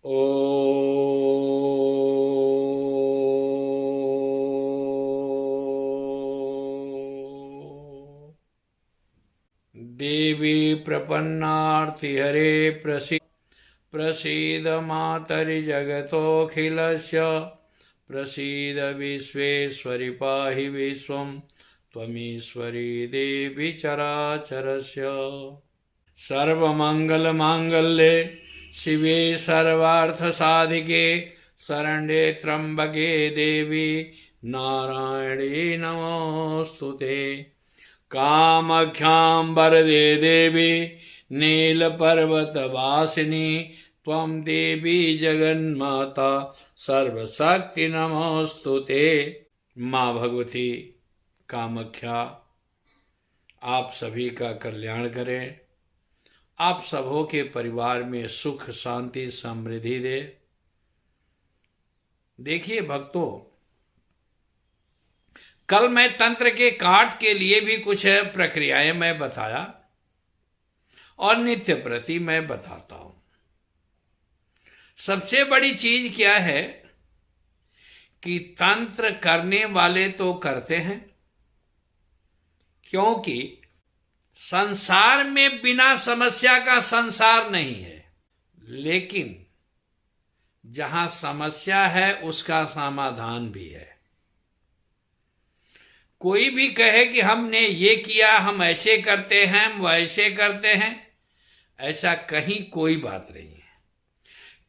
ओ देवी प्रपन्नार्तिहरे प्रसीद मातरि जगतोऽखिलस्य प्रसीद विश्वेश्वरि पाहि विश्वं त्वमीश्वरी देवी चराचरस्य। सर्वमङ्गलमाङ्गल्ये शिवे सर्वार्थसाधिके शरण्ये त्र्यम्बके देवी नारायणी नमोऽस्तुते। कामाख्यां वरदे देवी नीलपर्वतवासिनी त्वं देवी जगन्माता सर्वशक्ति नमोस्तुते। माँ भगवती कामाख्या आप सभी का कल्याण करें, आप सबों के परिवार में सुख शांति समृद्धि दे। देखिए भक्तों, कल मैं तंत्र के काट के लिए भी कुछ प्रक्रियाएं मैं बताया और नित्य प्रति मैं बताता हूं। सबसे बड़ी चीज क्या है कि तंत्र करने वाले तो करते हैं, क्योंकि संसार में बिना समस्या का संसार नहीं है, लेकिन जहां समस्या है उसका समाधान भी है। कोई भी कहे कि हमने ये किया, हम ऐसे करते हैं, हम वैसे करते हैं, ऐसा कहीं कोई बात नहीं है।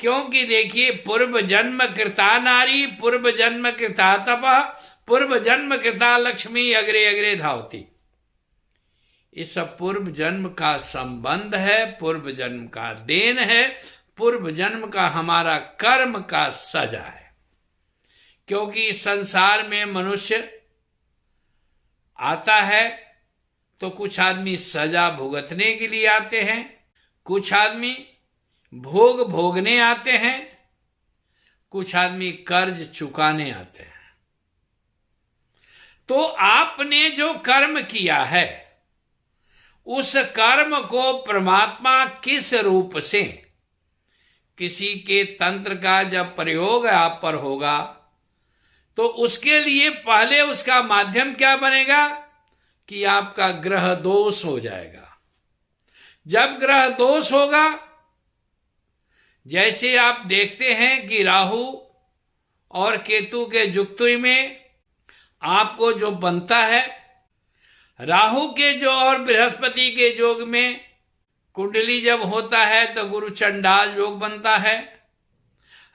क्योंकि देखिए, पूर्व जन्म कृता नारी, पूर्व जन्म कृता तपः, पूर्व जन्म कृता लक्ष्मी अग्रे अग्रे धावती। इस पूर्व जन्म का संबंध है, पूर्व जन्म का देन है, पूर्व जन्म का हमारा कर्म का सजा है। क्योंकि संसार में मनुष्य आता है तो कुछ आदमी सजा भुगतने के लिए आते हैं, कुछ आदमी भोग भोगने आते हैं, कुछ आदमी कर्ज चुकाने आते हैं। तो आपने जो कर्म किया है, उस कर्म को परमात्मा किस रूप से, किसी के तंत्र का जब प्रयोग आप पर होगा तो उसके लिए पहले उसका माध्यम क्या बनेगा कि आपका ग्रह दोष हो जाएगा। जब ग्रह दोष होगा, जैसे आप देखते हैं कि राहु और केतु के जुक्ति में आपको जो बनता है, राहु के जो और बृहस्पति के योग में कुंडली जब होता है तो गुरु चंडाल योग बनता है।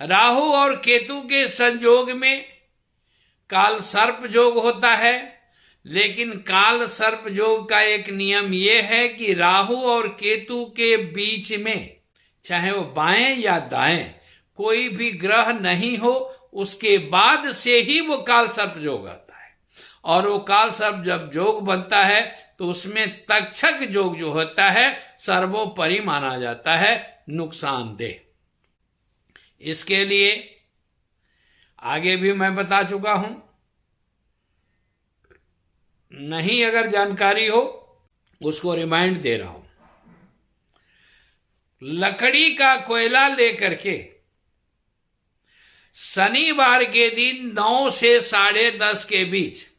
राहु और केतु के संयोग में काल सर्प योग होता है। लेकिन काल सर्प योग का एक नियम यह है कि राहु और केतु के बीच में, चाहे वो बाएं या दाएं, कोई भी ग्रह नहीं हो, उसके बाद से ही वो काल सर्प योग आता है। और वो काल सर्प जब योग बनता है तो उसमें तक्षक योग जो होता है सर्वोपरि माना जाता है, नुकसानदेह। इसके लिए आगे भी मैं बता चुका हूं, नहीं अगर जानकारी हो उसको रिमाइंड दे रहा हूं। लकड़ी का कोयला लेकर के शनिवार के दिन 9 से 10:30 के बीच,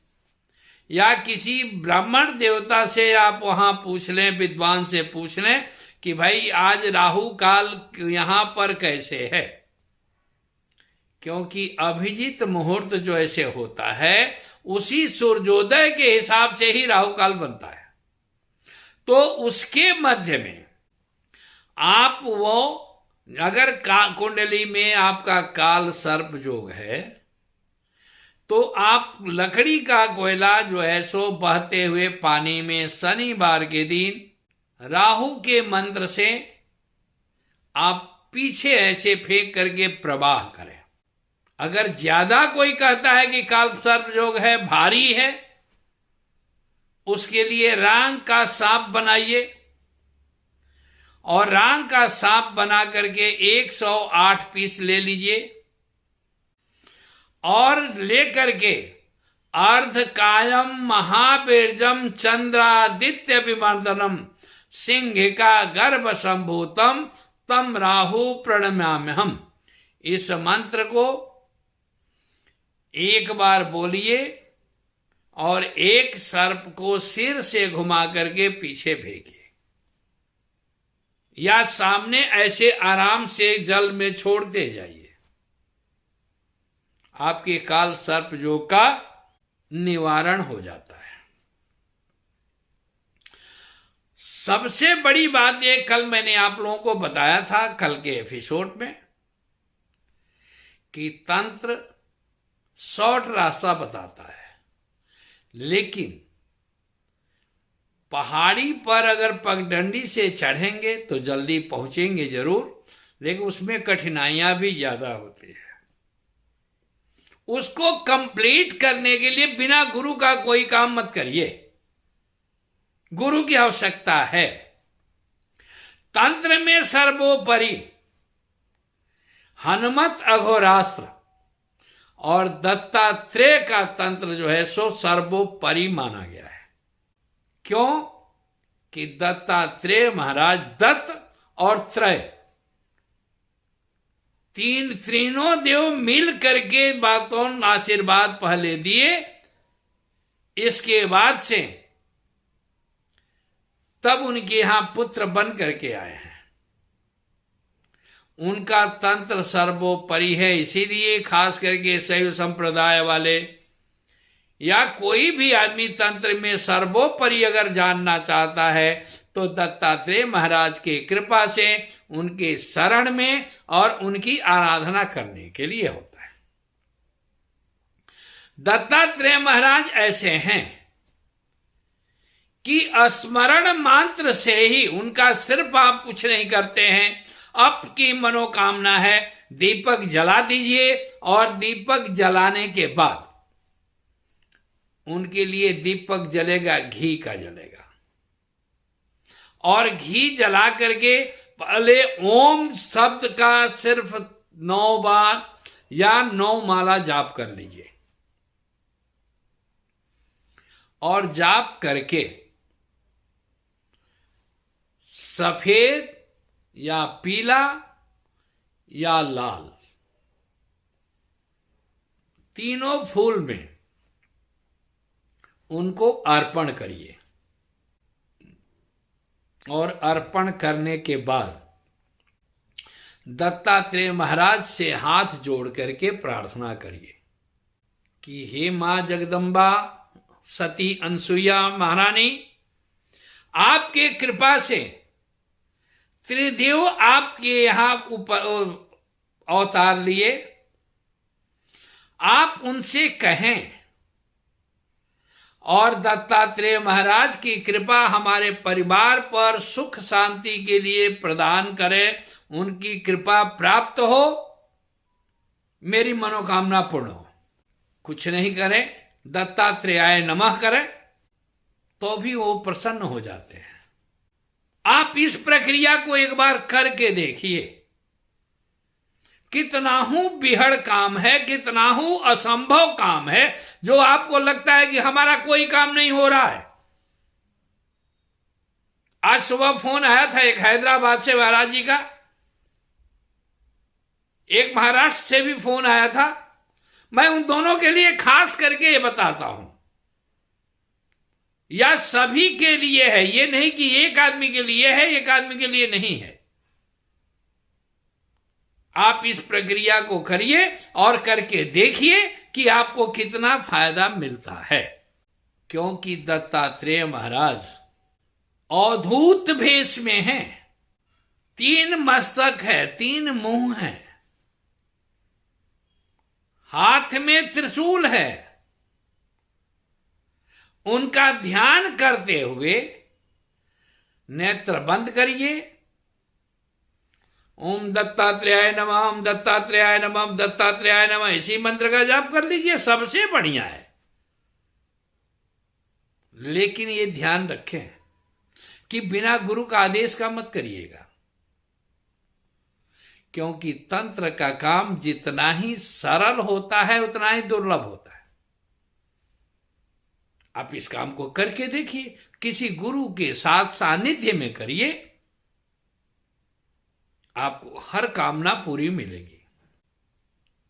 या किसी ब्राह्मण देवता से आप वहां पूछ लें, विद्वान से पूछ लें कि भाई आज राहु काल यहां पर कैसे है। क्योंकि अभिजीत मुहूर्त जो ऐसे होता है उसी सूर्योदय के हिसाब से ही राहु काल बनता है। तो उसके मध्य में आप वो, अगर कुंडली में आपका काल सर्प योग है तो आप लकड़ी का कोयला जो है सो बहते हुए पानी में शनिवार के दिन राहु के मंत्र से आप पीछे ऐसे फेंक करके प्रवाह करें। अगर ज्यादा कोई कहता है कि काल सर्प योग है, भारी है, उसके लिए रांग का सांप बनाइए और रांग का सांप बना करके 108 पीस ले लीजिए और लेकर के अर्धकायम महाबीर्जम चंद्रादित्य विमर्दनम सिंह का गर्भ संभूतम तम राहु प्रणम्याम्यहम्, इस मंत्र को एक बार बोलिए और एक सर्प को सिर से घुमा करके पीछे फेंकिए या सामने ऐसे आराम से जल में छोड़ते जाइए। आपके काल सर्प योग का निवारण हो जाता है। सबसे बड़ी बात ये कल मैंने आप लोगों को बताया था कल के एपिसोड में कि तंत्र शॉर्ट रास्ता बताता है, लेकिन पहाड़ी पर अगर पगडंडी से चढ़ेंगे तो जल्दी पहुंचेंगे जरूर, लेकिन उसमें कठिनाइयां भी ज्यादा होती है। उसको कंप्लीट करने के लिए बिना गुरु का कोई काम मत करिए, गुरु की आवश्यकता है। तंत्र में सर्वोपरि हनुमत अघोरास्त्र और दत्तात्रेय का तंत्र जो है सो सर्वोपरि माना गया है। क्यों? कि दत्तात्रेय महाराज दत्त और त्रय तीनों देव मिल करके बातों आशीर्वाद पहले दिए, इसके बाद से तब उनके यहां पुत्र बन करके आए हैं। उनका तंत्र सर्वोपरि है, इसीलिए खास करके शैव संप्रदाय वाले या कोई भी आदमी तंत्र में सर्वोपरि अगर जानना चाहता है तो दत्तात्रेय महाराज की कृपा से उनके शरण में और उनकी आराधना करने के लिए होता है। दत्तात्रेय महाराज ऐसे हैं कि स्मरण मंत्र से ही उनका सिर्फ आप कुछ नहीं करते हैं, आपकी मनोकामना है दीपक जला दीजिए और दीपक जलाने के बाद उनके लिए दीपक जलेगा, घी का जलेगा, और घी जला करके पहले ओम शब्द का सिर्फ 9 बार या 9 माला जाप कर लीजिए और जाप करके सफेद या पीला या लाल तीनों फूल में उनको अर्पण करिए और अर्पण करने के बाद दत्तात्रेय महाराज से हाथ जोड़ करके प्रार्थना करिए कि हे मां जगदम्बा सती अनसुईया महारानी, आपके कृपा से त्रिदेव आपके यहां ऊपर अवतार लिए, आप उनसे कहें और दत्तात्रेय महाराज की कृपा हमारे परिवार पर सुख शांति के लिए प्रदान करें, उनकी कृपा प्राप्त हो, मेरी मनोकामना पूर्ण हो। कुछ नहीं करें, दत्तात्रेयाय नमः करें तो भी वो प्रसन्न हो जाते हैं। आप इस प्रक्रिया को एक बार करके देखिए, कितना हूं बिहड़ काम है, कितना हूं असंभव काम है, जो आपको लगता है कि हमारा कोई काम नहीं हो रहा है। आज सुबह फोन आया था एक हैदराबाद से महाराज जी का, एक महाराष्ट्र से भी फोन आया था। मैं उन दोनों के लिए खास करके ये बताता हूं, या सभी के लिए है, ये नहीं कि एक आदमी के लिए है एक आदमी के लिए नहीं है। आप इस प्रक्रिया को करिए और करके देखिए कि आपको कितना फायदा मिलता है। क्योंकि दत्तात्रेय महाराज अवधूत भेष में हैं, 3 मस्तक है, 3 मुंह है, हाथ में त्रिशूल है। उनका ध्यान करते हुए नेत्र बंद करिए, ओम दत्तात्रेयाय नमः, ओम दत्तात्रेयाय नमः, ओम दत्तात्रेयाय नमः, इसी मंत्र का जाप कर लीजिए, सबसे बढ़िया है। लेकिन ये ध्यान रखें कि बिना गुरु का आदेश का मत करिएगा, क्योंकि तंत्र का काम जितना ही सरल होता है उतना ही दुर्लभ होता है। आप इस काम को करके देखिए, किसी गुरु के साथ सानिध्य में करिए, आपको हर कामना पूरी मिलेगी।